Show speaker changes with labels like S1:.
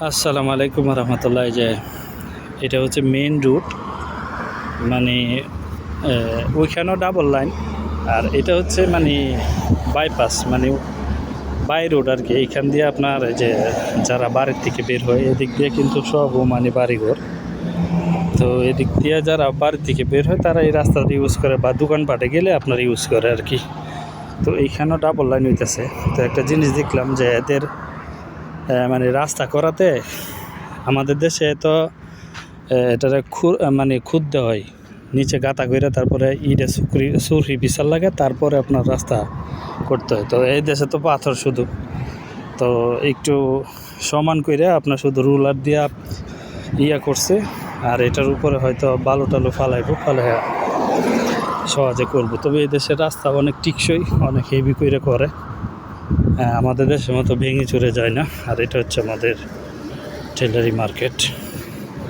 S1: আসসালামু আলাইকুম রহমতুল্লাহ। যে এটা হচ্ছে মেইন রুট, মানে ওইখানেও ডাবল লাইন, আর এটা হচ্ছে মানে বাইপাস, মানে বাই রোড আর কি। এইখান দিয়ে আপনার যে যারা বাড়ির থেকে বের হয় এদিক দিয়ে কিন্তু সব মানে বাড়িঘর, তো এদিক দিয়ে যারা বাড়ির থেকে বের হয় তারা এই রাস্তাটা ইউজ করে বা দোকানপাটে গেলে আপনার ইউজ করে আর কি। তো এইখানেও ডাবল লাইন হইতেছে। তো একটা জিনিস দেখলাম যে এদের মানে রাস্তা করাতে আমাদের দেশে তো এটারে মানে খুঁড়তে হয়, নিচে গাঁথা করে তারপরে ইটে সুরহি বিশাল লাগে, তারপরে আপনার রাস্তা করতে হয়। তো এই দেশে তো পাথর শুধু, তো একটু সমান করে আপনার শুধু রুলার দিয়া ইয়া করছে, আর এটার উপরে হয়তো বালু টালু ফালাই সহজে করবো। তবে এই দেশের রাস্তা অনেক টিকসই, অনেক হেভি করে আমাদের দেশের মতো ভেঙে চুরে যায় না। আর এটা হচ্ছে আমাদের টেলারি মার্কেট।